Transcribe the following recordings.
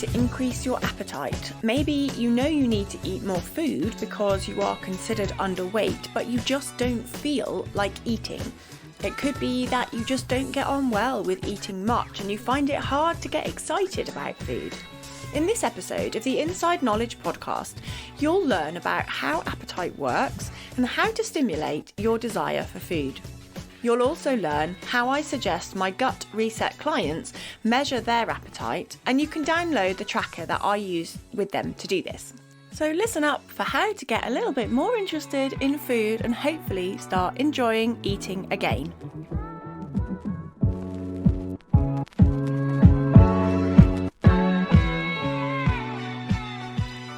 to increase your appetite. Maybe you know you need to eat more food because you are considered underweight, but you just don't feel like eating. It could be that you just don't get on well with eating much and you find it hard to get excited about food. In this episode of the Inside Knowledge podcast, you'll learn about how appetite works and how to stimulate your desire for food. You'll also learn how I suggest my gut reset clients measure their appetite, and you can download the tracker that I use with them to do this. So listen up for how to get a little bit more interested in food and hopefully start enjoying eating again.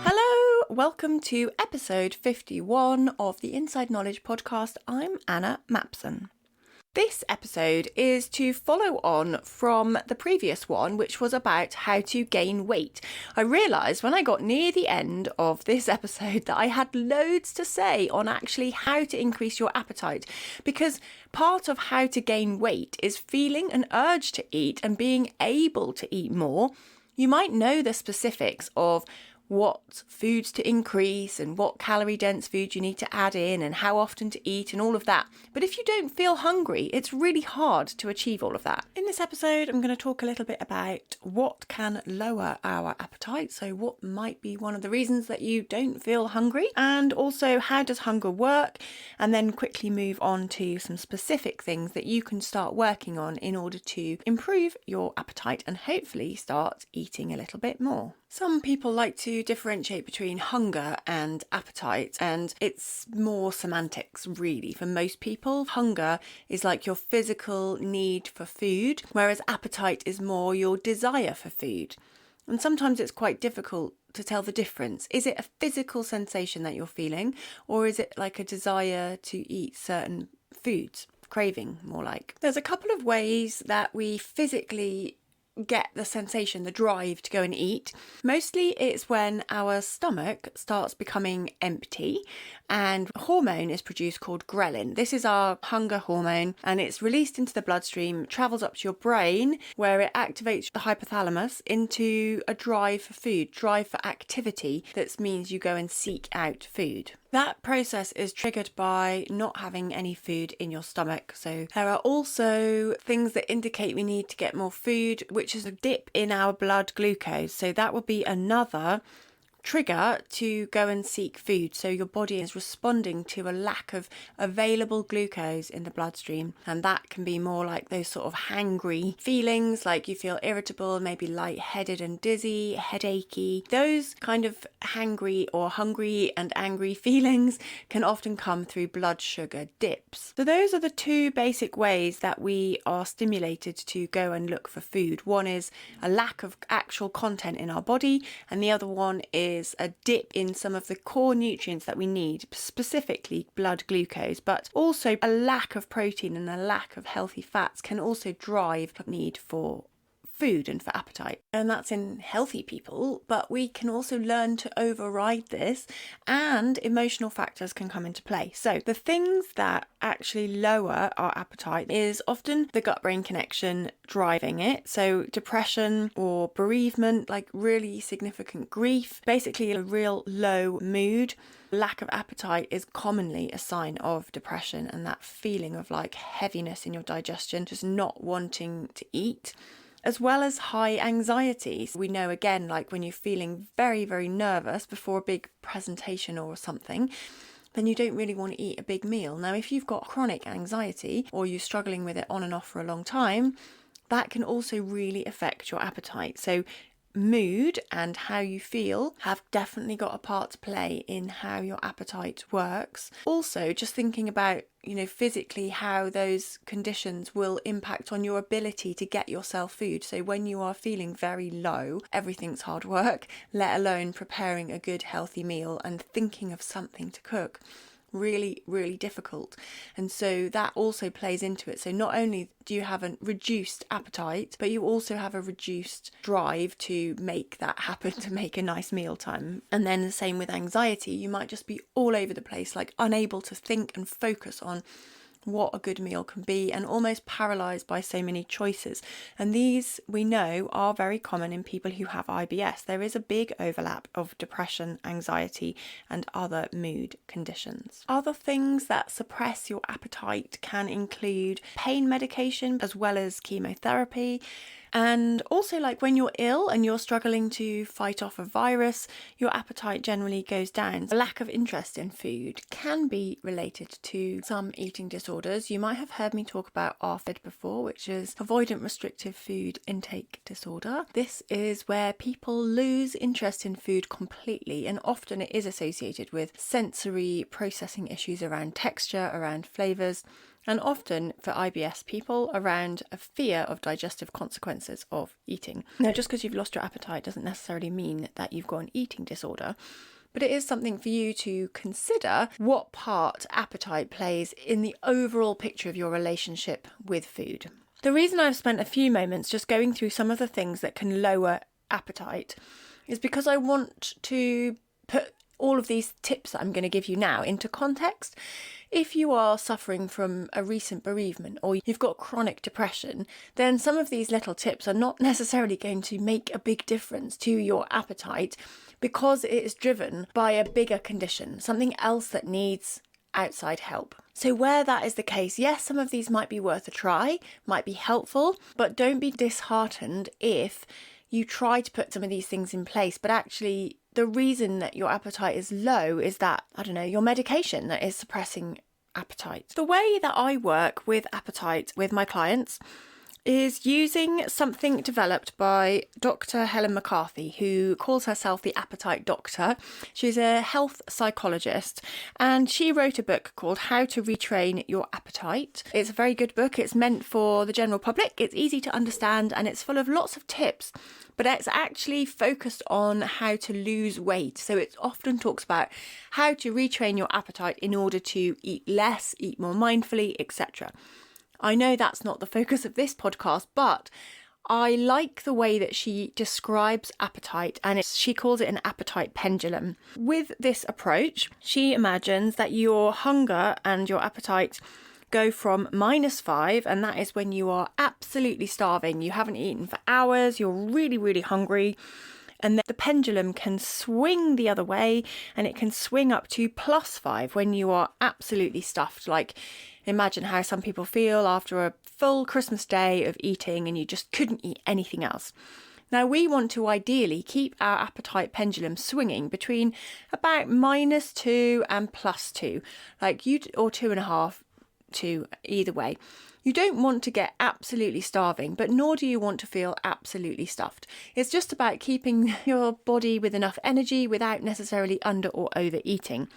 Hello, welcome to episode 51 of the Inside Knowledge podcast. I'm Anna Mapson. This episode is to follow on from the previous one, which was about how to gain weight. I realised when I got near the end of this episode that I had loads to say on actually how to increase your appetite, because part of how to gain weight is feeling an urge to eat and being able to eat more. You might know the specifics of what foods to increase and what calorie dense food you need to add in and how often to eat and all of that. But if you don't feel hungry, it's really hard to achieve all of that. In this episode, I'm going to talk a little bit about what can lower our appetite. So what might be one of the reasons that you don't feel hungry, and also how does hunger work, and then quickly move on to some specific things that you can start working on in order to improve your appetite and hopefully start eating a little bit more. Some people like to differentiate between hunger and appetite, and it's more semantics really for most people. Hunger is like your physical need for food, whereas appetite is more your desire for food. And sometimes it's quite difficult to tell the difference. Is it a physical sensation that you're feeling, or is it like a desire to eat certain foods? Craving, more like. There's a couple of ways that we physically get the sensation, the drive to go and eat. Mostly it's when our stomach starts becoming empty and a hormone is produced called ghrelin. This is our hunger hormone, and it's released into the bloodstream, travels up to your brain where it activates the hypothalamus into a drive for food, drive for activity. That means you go and seek out food. That process is triggered by not having any food in your stomach. So there are also things that indicate we need to get more food, which is a dip in our blood glucose. So that would be another trigger to go and seek food. So your body is responding to a lack of available glucose in the bloodstream, and that can be more like those sort of hangry feelings, like you feel irritable, maybe lightheaded and dizzy, headachy. Those kind of hangry or hungry and angry feelings can often come through blood sugar dips. So those are the two basic ways that we are stimulated to go and look for food. One is a lack of actual content in our body, and the other one is a dip in some of the core nutrients that we need, specifically blood glucose, but also a lack of protein and a lack of healthy fats can also drive the need for food and for appetite. And that's in healthy people, but we can also learn to override this, and emotional factors can come into play. So the things that actually lower our appetite is often the gut-brain connection driving it. So depression or bereavement, like really significant grief, basically a real low mood. Lack of appetite is commonly a sign of depression, and that feeling of like heaviness in your digestion, just not wanting to eat, as well as high anxiety. We know again, like when you're feeling very, very nervous before a big presentation or something, then you don't really want to eat a big meal. Now, if you've got chronic anxiety or you're struggling with it on and off for a long time, that can also really affect your appetite. So mood and how you feel have definitely got a part to play in how your appetite works. Also, just thinking about, physically how those conditions will impact on your ability to get yourself food. So when you are feeling very low, everything's hard work, let alone preparing a good healthy meal and thinking of something to cook. Really, really difficult. And so that also plays into it. So not only do you have a reduced appetite, but you also have a reduced drive to make that happen, to make a nice mealtime. And then the same with anxiety. You might just be all over the place, like unable to think and focus on what a good meal can be and almost paralysed by so many choices. And these, we know, are very common in people who have IBS. There is a big overlap of depression, anxiety, and other mood conditions. Other things that suppress your appetite can include pain medication as well as chemotherapy. And also, like when you're ill and you're struggling to fight off a virus, your appetite generally goes down. A lack of interest in food can be related to some eating disorders. You might have heard me talk about ARFID before, which is avoidant restrictive food intake disorder. This is where people lose interest in food completely, and often it is associated with sensory processing issues around texture, around flavours, and often for IBS people around a fear of digestive consequences of eating. Now, just because you've lost your appetite doesn't necessarily mean that you've got an eating disorder, but it is something for you to consider what part appetite plays in the overall picture of your relationship with food. The reason I've spent a few moments just going through some of the things that can lower appetite is because I want to put all of these tips that I'm going to give you now into context. If you are suffering from a recent bereavement or you've got chronic depression, then some of these little tips are not necessarily going to make a big difference to your appetite because it is driven by a bigger condition, something else that needs outside help. So where that is the case, yes, some of these might be worth a try, might be helpful, but don't be disheartened if you try to put some of these things in place, but actually the reason that your appetite is low is that, your medication that is suppressing appetite. The way that I work with appetite with my clients is using something developed by Dr. Helen McCarthy, who calls herself the Appetite Doctor. She's a health psychologist, and she wrote a book called How to Retrain Your Appetite. It's a very good book. It's meant for the general public. It's easy to understand, and it's full of lots of tips, but it's actually focused on how to lose weight. So it often talks about how to retrain your appetite in order to eat less, eat more mindfully, etc. I know that's not the focus of this podcast, but I like the way that she describes appetite, and she calls it an appetite pendulum. With this approach, she imagines that your hunger and your appetite go from -5, and that is when you are absolutely starving. You haven't eaten for hours, you're really, really hungry. And then the pendulum can swing the other way, and it can swing up to +5 when you are absolutely stuffed. Like, imagine how some people feel after a full Christmas day of eating and you just couldn't eat anything else. Now, we want to ideally keep our appetite pendulum swinging between about -2 and +2, or 2.5 to either way. You don't want to get absolutely starving, but nor do you want to feel absolutely stuffed. It's just about keeping your body with enough energy without necessarily under or overeating.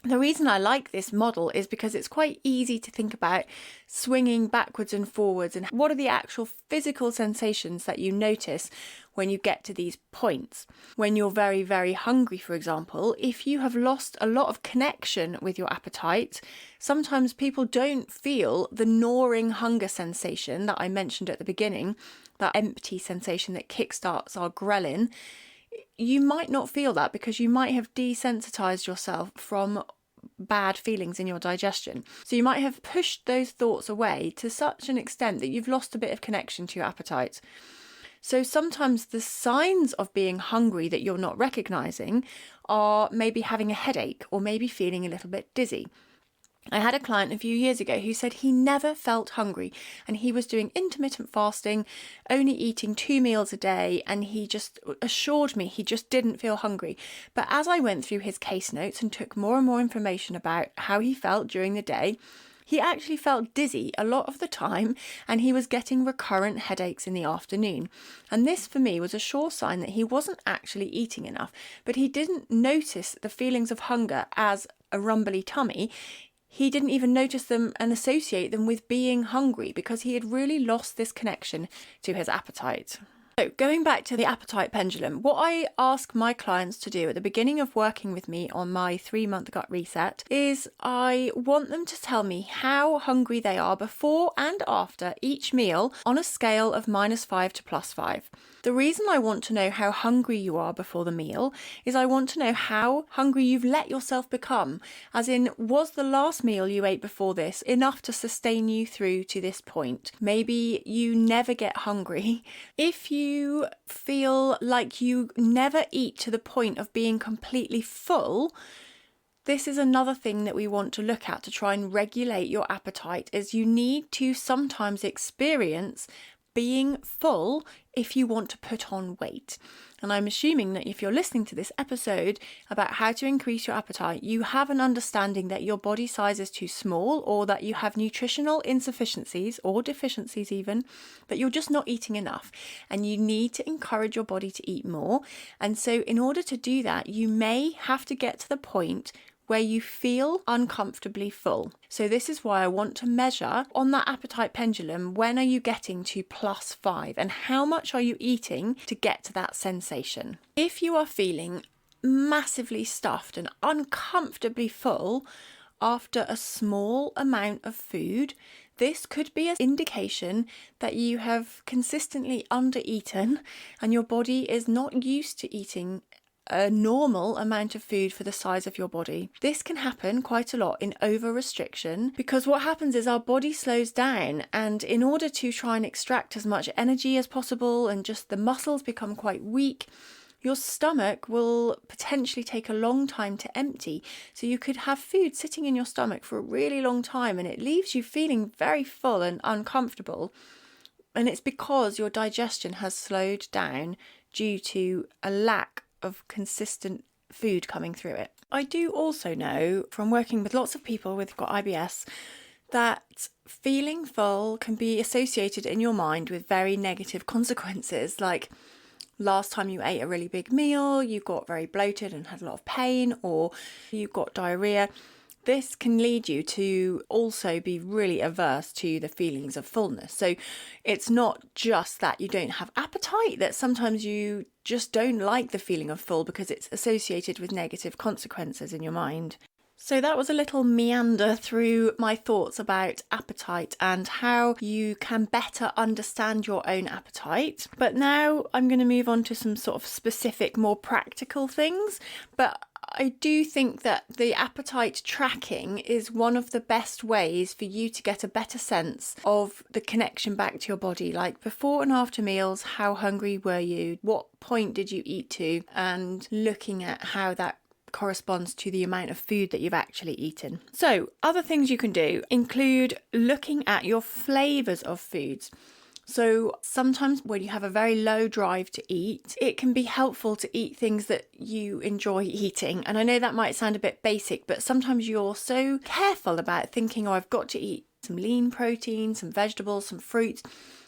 The reason I like this model is because it's quite easy to think about swinging backwards and forwards, and what are the actual physical sensations that you notice when you get to these points. When you're very, very hungry, for example, if you have lost a lot of connection with your appetite, sometimes people don't feel the gnawing hunger sensation that I mentioned at the beginning, that empty sensation that kickstarts our ghrelin. You might not feel that because you might have desensitized yourself from bad feelings in your digestion. So you might have pushed those thoughts away to such an extent that you've lost a bit of connection to your appetite. So sometimes the signs of being hungry that you're not recognizing are maybe having a headache or maybe feeling a little bit dizzy. I had a client a few years ago who said he never felt hungry, and he was doing intermittent fasting, only eating 2 meals a day, and he just assured me he just didn't feel hungry. But as I went through his case notes and took more and more information about how he felt during the day, he actually felt dizzy a lot of the time, and he was getting recurrent headaches in the afternoon. And this for me was a sure sign that he wasn't actually eating enough, but he didn't notice the feelings of hunger as a rumbly tummy. He didn't even notice them and associate them with being hungry because he had really lost this connection to his appetite. So going back to the appetite pendulum, what I ask my clients to do at the beginning of working with me on my 3-month gut reset is I want them to tell me how hungry they are before and after each meal on a scale of -5 to +5. The reason I want to know how hungry you are before the meal is I want to know how hungry you've let yourself become, as in, was the last meal you ate before this enough to sustain you through to this point? Maybe you never get hungry. If you feel like you never eat to the point of being completely full, this is another thing that we want to look at to try and regulate your appetite, is you need to sometimes experience being full if you want to put on weight. And I'm assuming that if you're listening to this episode about how to increase your appetite, you have an understanding that your body size is too small, or that you have nutritional insufficiencies or deficiencies even, that you're just not eating enough and you need to encourage your body to eat more. And so in order to do that, you may have to get to the point where you feel uncomfortably full. So this is why I want to measure on that appetite pendulum, when are you getting to +5 and how much are you eating to get to that sensation. If you are feeling massively stuffed and uncomfortably full after a small amount of food, this could be an indication that you have consistently under-eaten and your body is not used to eating a normal amount of food for the size of your body. This can happen quite a lot in over-restriction, because what happens is our body slows down, and in order to try and extract as much energy as possible and just the muscles become quite weak, your stomach will potentially take a long time to empty. So you could have food sitting in your stomach for a really long time and it leaves you feeling very full and uncomfortable. And it's because your digestion has slowed down due to a lack of consistent food coming through it. I do also know from working with lots of people who've got IBS that feeling full can be associated in your mind with very negative consequences, like last time you ate a really big meal, you got very bloated and had a lot of pain, or you got diarrhea. This can lead you to also be really averse to the feelings of fullness. So it's not just that you don't have appetite, that sometimes you just don't like the feeling of full because it's associated with negative consequences in your mind. So that was a little meander through my thoughts about appetite and how you can better understand your own appetite. But now I'm going to move on to some sort of specific, more practical things. But I do think that the appetite tracking is one of the best ways for you to get a better sense of the connection back to your body. Like before and after meals, how hungry were you? What point did you eat to? And looking at how that corresponds to the amount of food that you've actually eaten. So other things you can do include looking at your flavours of foods. So sometimes when you have a very low drive to eat, it can be helpful to eat things that you enjoy eating. And I know that might sound a bit basic, but sometimes you're so careful about thinking, oh, I've got to eat some lean protein, some vegetables, some fruits.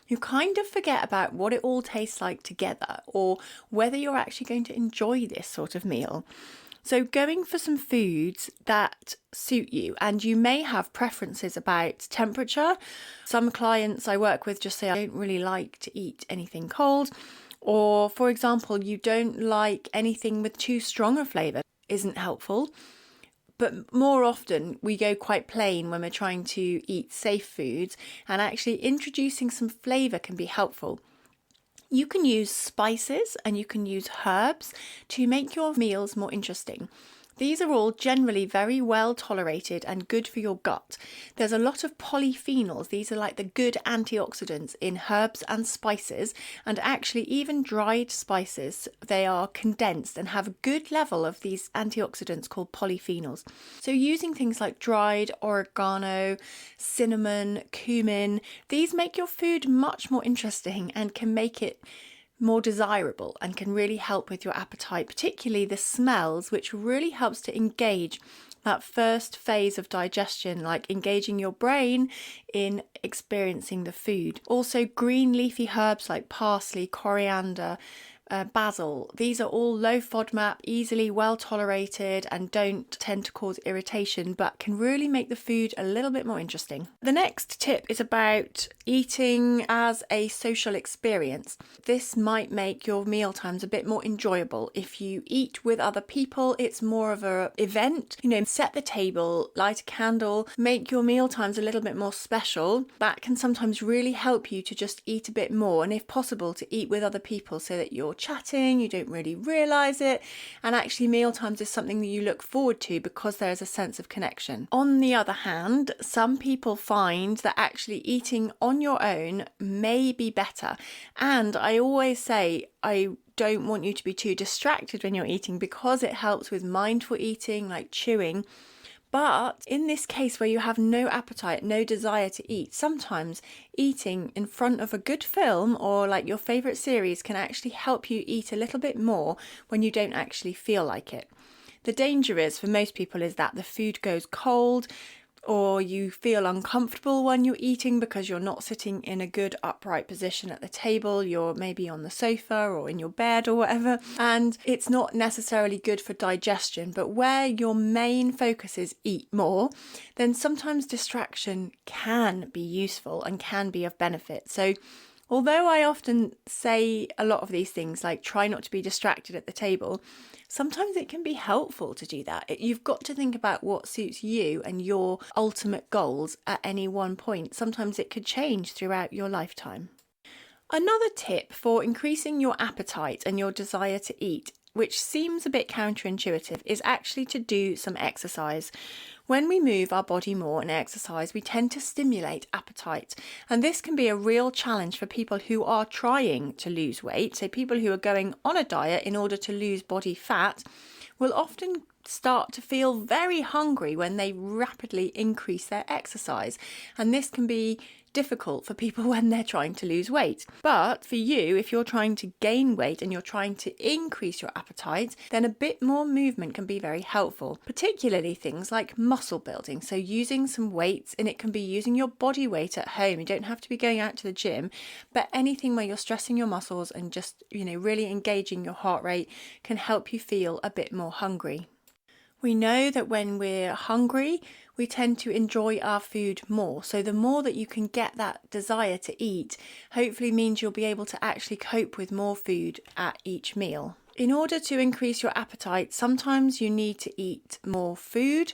You kind of forget about what it all tastes like together, or whether you're actually going to enjoy this sort of meal. So going for some foods that suit you, and you may have preferences about temperature. Some clients I work with just say, I don't really like to eat anything cold. Or for example, you don't like anything with too strong a flavour. Isn't helpful. But more often we go quite plain when we're trying to eat safe foods, and actually introducing some flavour can be helpful. You can use spices and you can use herbs to make your meals more interesting. These are all generally very well tolerated and good for your gut. There's a lot of polyphenols. These are like the good antioxidants in herbs and spices, and actually even dried spices. They are condensed and have a good level of these antioxidants called polyphenols. So using things like dried oregano, cinnamon, cumin, these make your food much more interesting and can make it more desirable and can really help with your appetite, particularly the smells, which really helps to engage that first phase of digestion, like engaging your brain in experiencing the food. Also, green leafy herbs like parsley, coriander, basil. These are all low FODMAP, easily well tolerated and don't tend to cause irritation, but can really make the food a little bit more interesting. The next tip is about eating as a social experience. This might make your meal times a bit more enjoyable. If you eat with other people, it's more of an event. Set the table, light a candle, make your meal times a little bit more special. That can sometimes really help you to just eat a bit more, and if possible to eat with other people so that you're chatting, you don't really realise it, and actually meal times is something that you look forward to because there's a sense of connection. On the other hand, some people find that actually eating on your own may be better, and I always say I don't want you to be too distracted when you're eating because it helps with mindful eating like chewing. But in this case where you have no appetite, no desire to eat, sometimes eating in front of a good film or like your favourite series can actually help you eat a little bit more when you don't actually feel like it. The danger is for most people is that the food goes cold, or you feel uncomfortable when you're eating because you're not sitting in a good upright position at the table. You're maybe on the sofa or in your bed or whatever, and it's not necessarily good for digestion. But where your main focus is eat more, then sometimes distraction can be useful and can be of benefit. So although I often say a lot of these things like try not to be distracted at the table, sometimes it can be helpful to do that. You've got to think about what suits you and your ultimate goals at any one point. Sometimes it could change throughout your lifetime. Another tip for increasing your appetite and your desire to eat, which seems a bit counterintuitive, is actually to do some exercise. When we move our body more and exercise, we tend to stimulate appetite. And this can be a real challenge for people who are trying to lose weight. So people who are going on a diet in order to lose body fat will often start to feel very hungry when they rapidly increase their exercise. And this can be difficult for people when they're trying to lose weight. But for you, if you're trying to gain weight and you're trying to increase your appetite, then a bit more movement can be very helpful, particularly things like muscle building. So using some weights, and it can be using your body weight at home. You don't have to be going out to the gym, but anything where you're stressing your muscles and just, really engaging your heart rate can help you feel a bit more hungry. We know that when we're hungry, we tend to enjoy our food more. So the more that you can get that desire to eat, hopefully means you'll be able to actually cope with more food at each meal. In order to increase your appetite, sometimes you need to eat more food,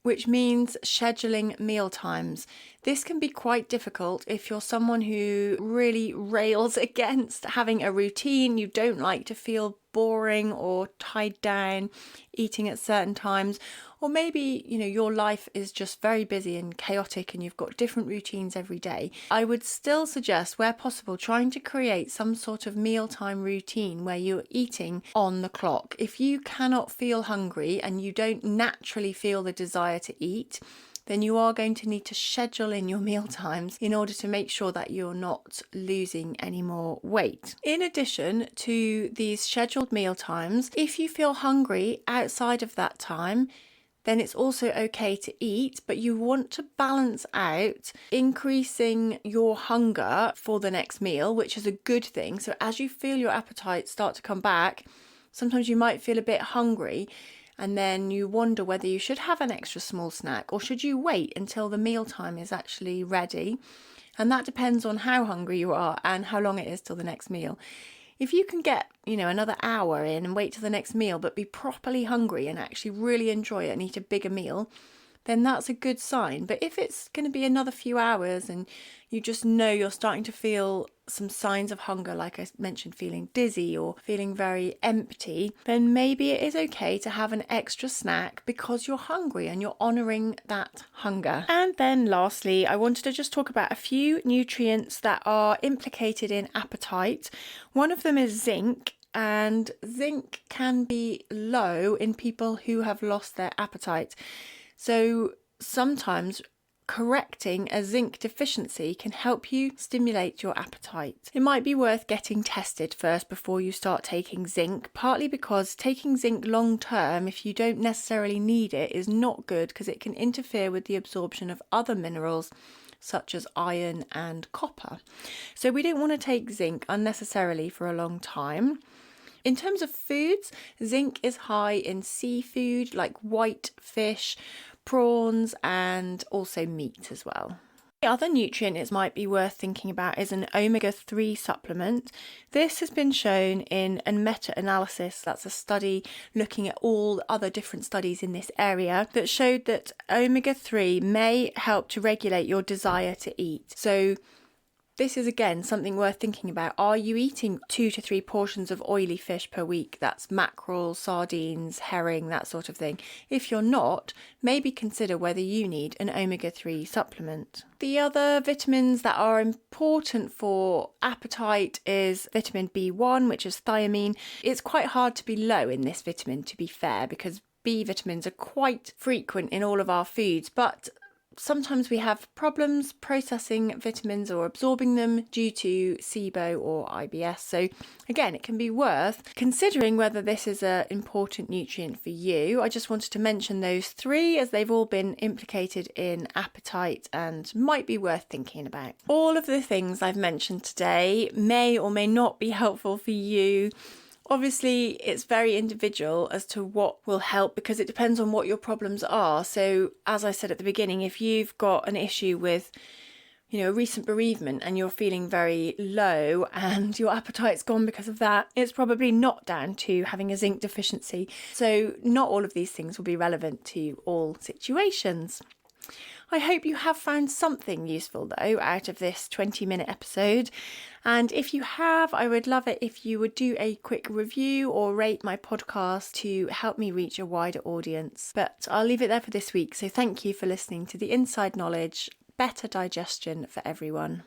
which means scheduling meal times. This can be quite difficult if you're someone who really rails against having a routine. You don't like to feel boring or tied down eating at certain times, or maybe your life is just very busy and chaotic and you've got different routines every day. I would still suggest, where possible, trying to create some sort of mealtime routine where you're eating on the clock. If you cannot feel hungry and you don't naturally feel the desire to eat, then you are going to need to schedule in your meal times in order to make sure that you're not losing any more weight. In addition to these scheduled meal times, if you feel hungry outside of that time, then it's also okay to eat, but you want to balance out increasing your hunger for the next meal, which is a good thing. So as you feel your appetite start to come back, sometimes you might feel a bit hungry, and then you wonder whether you should have an extra small snack or should you wait until the mealtime is actually ready. And that depends on how hungry you are and how long it is till the next meal. If you can get, another hour in and wait till the next meal, but be properly hungry and actually really enjoy it and eat a bigger meal, then that's a good sign. But if it's going to be another few hours and you just know you're starting to feel some signs of hunger, like I mentioned, feeling dizzy or feeling very empty, then maybe it is okay to have an extra snack because you're hungry and you're honouring that hunger. And then lastly, I wanted to just talk about a few nutrients that are implicated in appetite. One of them is zinc. And zinc can be low in people who have lost their appetite. So sometimes correcting a zinc deficiency can help you stimulate your appetite. It might be worth getting tested first before you start taking zinc, partly because taking zinc long term, if you don't necessarily need it, is not good because it can interfere with the absorption of other minerals such as iron and copper. So we don't want to take zinc unnecessarily for a long time. In terms of foods, zinc is high in seafood like white fish, prawns, and also meat as well. The other nutrient it might be worth thinking about is an omega-3 supplement. This has been shown in a meta-analysis, that's a study looking at all other different studies in this area, that showed that omega-3 may help to regulate your desire to eat. So this is again something worth thinking about. Are you eating 2 to 3 portions of oily fish per week? That's mackerel, sardines, herring, that sort of thing. If you're not, maybe consider whether you need an omega-3 supplement. The other vitamins that are important for appetite is vitamin B1, which is thiamine. It's quite hard to be low in this vitamin, to be fair, because B vitamins are quite frequent in all of our foods, but sometimes we have problems processing vitamins or absorbing them due to SIBO or IBS. So again, it can be worth considering whether this is an important nutrient for you. I just wanted to mention those 3 as they've all been implicated in appetite and might be worth thinking about. All of the things I've mentioned today may or may not be helpful for you. Obviously, it's very individual as to what will help because it depends on what your problems are. So, as I said at the beginning, if you've got an issue with, a recent bereavement and you're feeling very low and your appetite's gone because of that, it's probably not down to having a zinc deficiency. So, not all of these things will be relevant to all situations. I hope you have found something useful though out of this 20-minute episode, and if you have, I would love it if you would do a quick review or rate my podcast to help me reach a wider audience. But I'll leave it there for this week, so thank you for listening to the Inside Knowledge, better digestion for everyone.